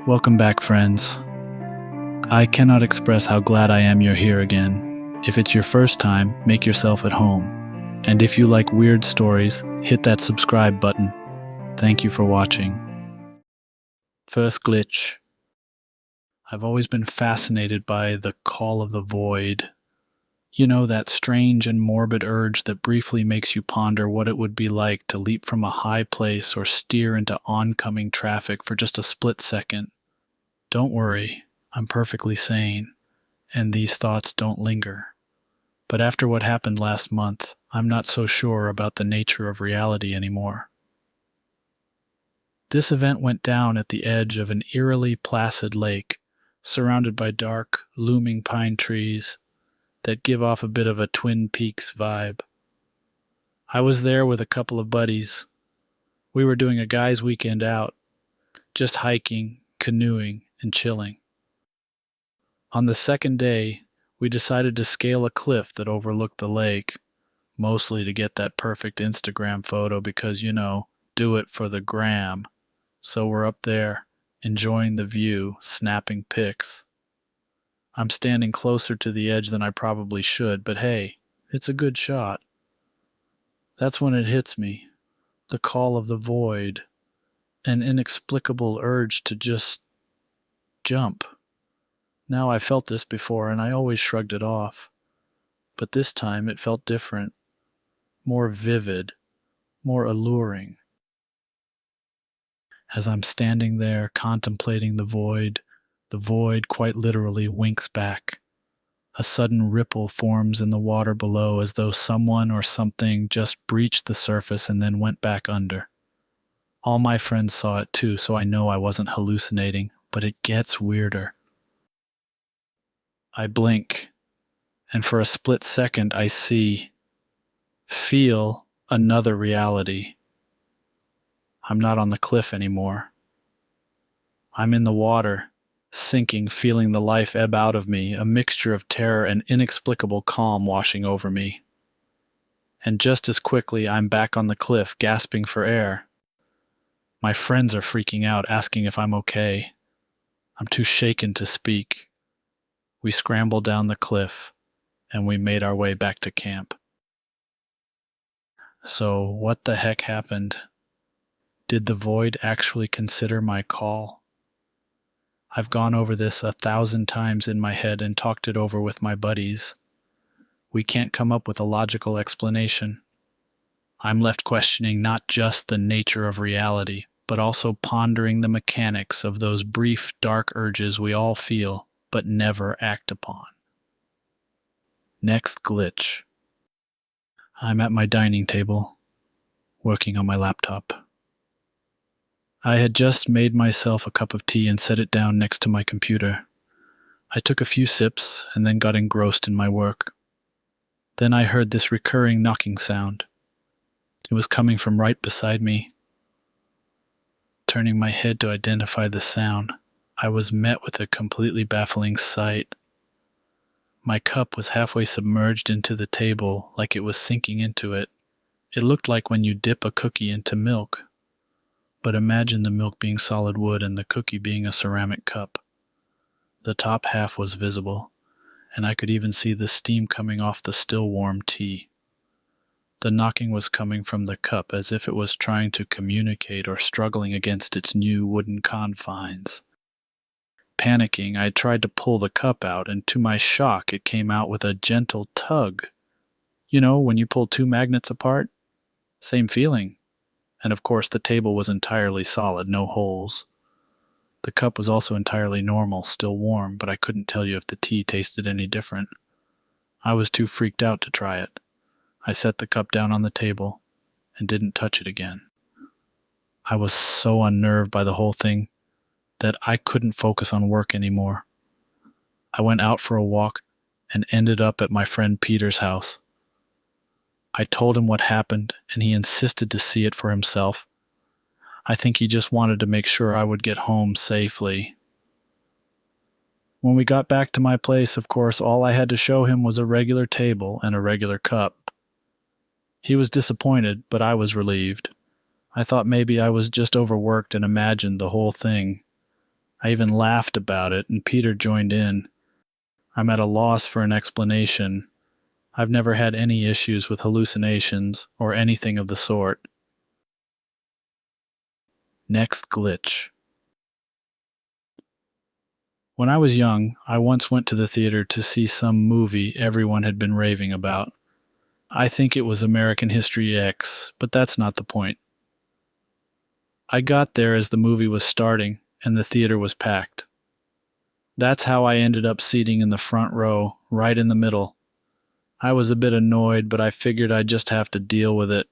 Welcome back, friends. I cannot express how glad I am you're here again. If it's your first time, make yourself at home. And if you like weird stories, hit that subscribe button. Thank you for watching. First glitch. I've always been fascinated by the call of the void. You know, that strange and morbid urge that briefly makes you ponder what it would be like to leap from a high place or steer into oncoming traffic for just a split second. Don't worry, I'm perfectly sane, and these thoughts don't linger. But after what happened last month, I'm not so sure about the nature of reality anymore. This event went down at the edge of an eerily placid lake, surrounded by dark, looming pine trees that give off a bit of a Twin Peaks vibe. I was there with a couple of buddies. We were doing a guy's weekend out, just hiking, canoeing, and chilling. On the second day, we decided to scale a cliff that overlooked the lake, mostly to get that perfect Instagram photo because, do it for the gram. So we're up there, enjoying the view, snapping pics. I'm standing closer to the edge than I probably should, but hey, it's a good shot. That's when it hits me, the call of the void, an inexplicable urge to just jump. Now, I felt this before and I always shrugged it off, but this time it felt different, more vivid, more alluring. As I'm standing there contemplating the void quite literally winks back. A sudden ripple forms in the water below as though someone or something just breached the surface and then went back under. All my friends saw it too, so I know I wasn't hallucinating, but it gets weirder. I blink, and for a split second I feel another reality. I'm not on the cliff anymore. I'm in the water, sinking, feeling the life ebb out of me, a mixture of terror and inexplicable calm washing over me. And just as quickly, I'm back on the cliff, gasping for air. My friends are freaking out, asking if I'm okay. I'm too shaken to speak. We scramble down the cliff, and we made our way back to camp. So, what the heck happened? Did the void actually consider my call? I've gone over this 1,000 times in my head and talked it over with my buddies. We can't come up with a logical explanation. I'm left questioning not just the nature of reality, but also pondering the mechanics of those brief, dark urges we all feel, but never act upon. Next glitch. I'm at my dining table, working on my laptop. I had just made myself a cup of tea and set it down next to my computer. I took a few sips and then got engrossed in my work. Then I heard this recurring knocking sound. It was coming from right beside me. Turning my head to identify the sound, I was met with a completely baffling sight. My cup was halfway submerged into the table, like it was sinking into it. It looked like when you dip a cookie into milk. But imagine the milk being solid wood and the cookie being a ceramic cup. The top half was visible, and I could even see the steam coming off the still warm tea. The knocking was coming from the cup as if it was trying to communicate or struggling against its new wooden confines. Panicking, I tried to pull the cup out, and to my shock, it came out with a gentle tug. You know, when you pull two magnets apart? Same feeling. And of course, the table was entirely solid, no holes. The cup was also entirely normal, still warm, but I couldn't tell you if the tea tasted any different. I was too freaked out to try it. I set the cup down on the table and didn't touch it again. I was so unnerved by the whole thing that I couldn't focus on work anymore. I went out for a walk and ended up at my friend Peter's house. I told him what happened, and he insisted to see it for himself. I think he just wanted to make sure I would get home safely. When we got back to my place, of course, all I had to show him was a regular table and a regular cup. He was disappointed, but I was relieved. I thought maybe I was just overworked and imagined the whole thing. I even laughed about it, and Peter joined in. I'm at a loss for an explanation. I've never had any issues with hallucinations or anything of the sort. Next glitch. When I was young, I once went to the theater to see some movie everyone had been raving about. I think it was American History X, but that's not the point. I got there as the movie was starting, and the theater was packed. That's how I ended up seating in the front row, right in the middle. I was a bit annoyed, but I figured I'd just have to deal with it.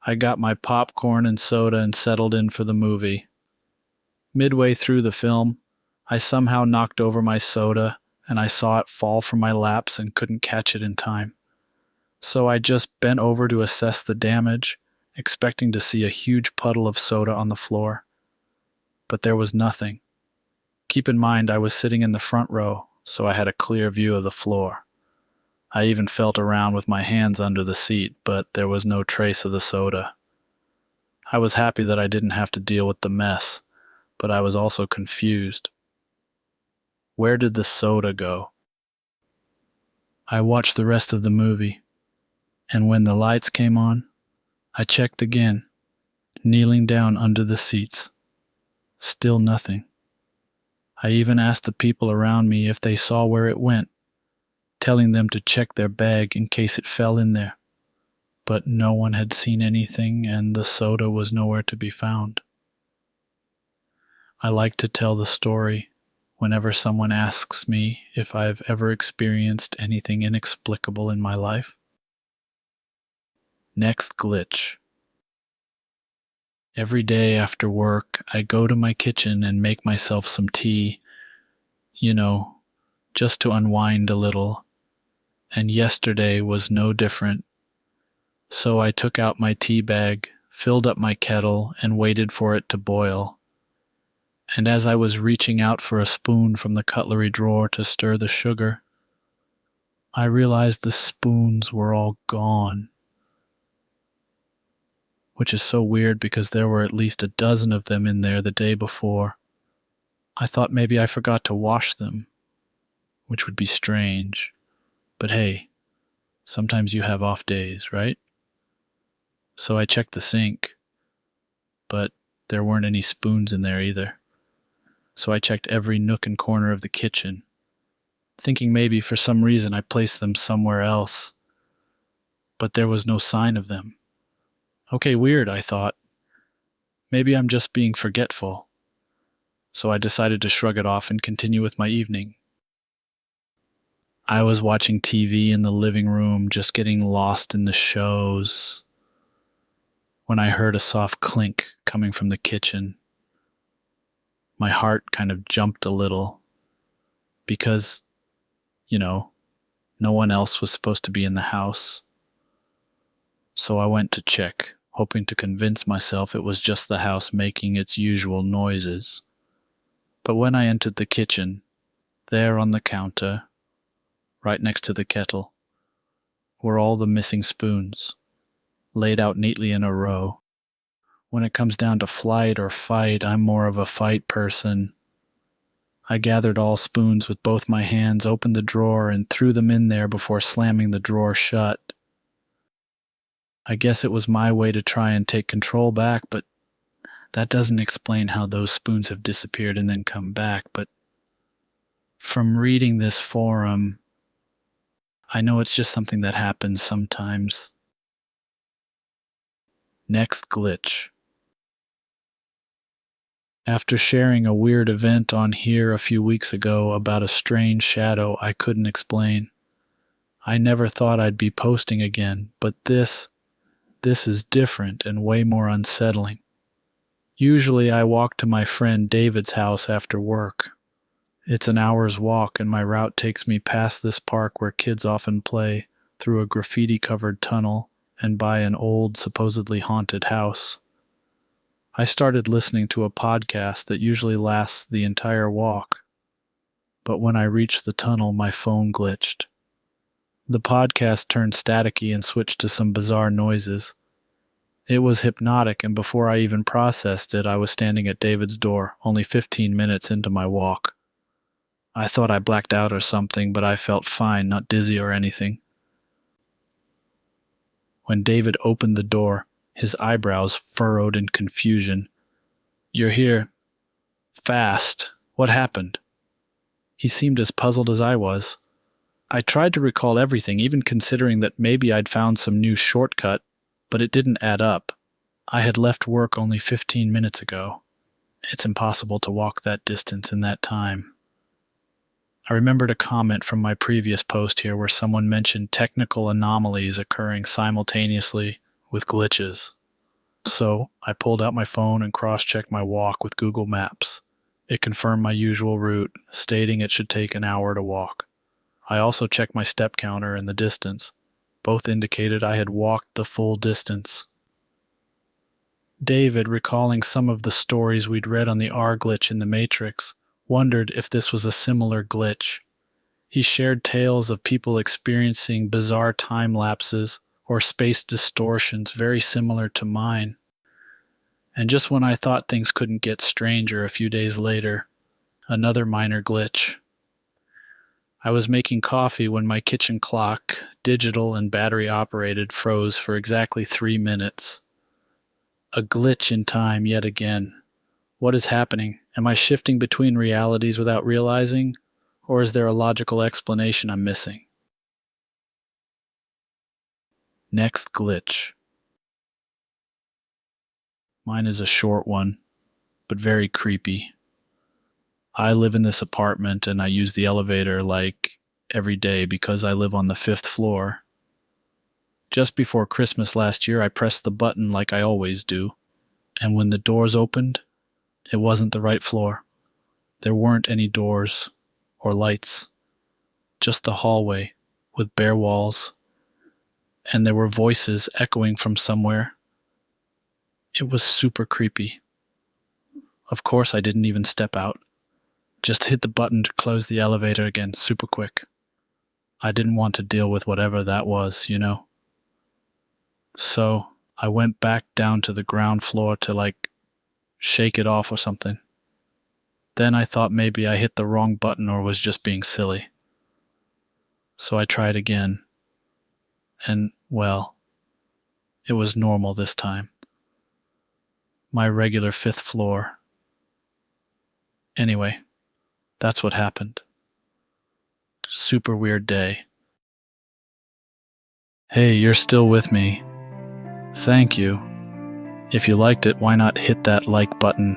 I got my popcorn and soda and settled in for the movie. Midway through the film, I somehow knocked over my soda, and I saw it fall from my laps and couldn't catch it in time. So I just bent over to assess the damage, expecting to see a huge puddle of soda on the floor. But there was nothing. Keep in mind I was sitting in the front row, so I had a clear view of the floor. I even felt around with my hands under the seat, but there was no trace of the soda. I was happy that I didn't have to deal with the mess, but I was also confused. Where did the soda go? I watched the rest of the movie, and when the lights came on, I checked again, kneeling down under the seats. Still nothing. I even asked the people around me if they saw where it went, telling them to check their bag in case it fell in there. But no one had seen anything, and the soda was nowhere to be found. I like to tell the story whenever someone asks me if I've ever experienced anything inexplicable in my life. Next glitch. Every day after work, I go to my kitchen and make myself some tea, just to unwind a little. And yesterday was no different. So I took out my tea bag, filled up my kettle, and waited for it to boil. And as I was reaching out for a spoon from the cutlery drawer to stir the sugar, I realized the spoons were all gone. Which is so weird because there were at least a dozen of them in there the day before. I thought maybe I forgot to wash them, which would be strange. But hey, sometimes you have off days, right? So I checked the sink, but there weren't any spoons in there either. So I checked every nook and corner of the kitchen, thinking maybe for some reason I placed them somewhere else. But there was no sign of them. Okay, weird, I thought. Maybe I'm just being forgetful. So I decided to shrug it off and continue with my evening. I was watching TV in the living room, just getting lost in the shows, when I heard a soft clink coming from the kitchen. My heart kind of jumped a little because, no one else was supposed to be in the house. So I went to check, hoping to convince myself it was just the house making its usual noises. But when I entered the kitchen, there on the counter, right next to the kettle, were all the missing spoons, laid out neatly in a row. When it comes down to flight or fight, I'm more of a fight person. I gathered all spoons with both my hands, opened the drawer, and threw them in there before slamming the drawer shut. I guess it was my way to try and take control back, but that doesn't explain how those spoons have disappeared and then come back. But from reading this forum, I know it's just something that happens sometimes. Next glitch. After sharing a weird event on here a few weeks ago about a strange shadow I couldn't explain, I never thought I'd be posting again, but this is different and way more unsettling. Usually I walk to my friend David's house after work. It's an hour's walk, and my route takes me past this park where kids often play, through a graffiti-covered tunnel, and by an old, supposedly haunted house. I started listening to a podcast that usually lasts the entire walk, but when I reached the tunnel, my phone glitched. The podcast turned staticky and switched to some bizarre noises. It was hypnotic, and before I even processed it, I was standing at David's door, only 15 minutes into my walk. I thought I blacked out or something, but I felt fine, not dizzy or anything. When David opened the door, his eyebrows furrowed in confusion. "You're here. Fast. What happened?" He seemed as puzzled as I was. I tried to recall everything, even considering that maybe I'd found some new shortcut, but it didn't add up. I had left work only 15 minutes ago. It's impossible to walk that distance in that time. I remembered a comment from my previous post here where someone mentioned technical anomalies occurring simultaneously with glitches. So I pulled out my phone and cross-checked my walk with Google Maps. It confirmed my usual route, stating it should take an hour to walk. I also checked my step counter and the distance. Both indicated I had walked the full distance. David, recalling some of the stories we'd read on the R glitch in the Matrix, wondered if this was a similar glitch. He shared tales of people experiencing bizarre time lapses or space distortions very similar to mine. And just when I thought things couldn't get stranger a few days later, another minor glitch. I was making coffee when my kitchen clock, digital and battery operated, froze for exactly 3 minutes. A glitch in time yet again. What is happening? Am I shifting between realities without realizing? Or is there a logical explanation I'm missing? Next glitch. Mine is a short one, but very creepy. I live in this apartment and I use the elevator like every day because I live on the 5th floor. Just before Christmas last year, I pressed the button like I always do, and when the doors opened, it wasn't the right floor. There weren't any doors or lights, just the hallway with bare walls, and there were voices echoing from somewhere. It was super creepy. Of course, I didn't even step out. Just hit the button to close the elevator again, super quick. I didn't want to deal with whatever that was, you know. So I went back down to the ground floor to shake it off or something. Then I thought maybe I hit the wrong button or was just being silly. So I tried again. And, well, it was normal this time. My regular 5th floor. Anyway, that's what happened. Super weird day. Hey, you're still with me. Thank you. If you liked it, why not hit that like button?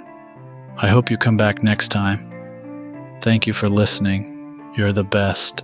I hope you come back next time. Thank you for listening. You're the best.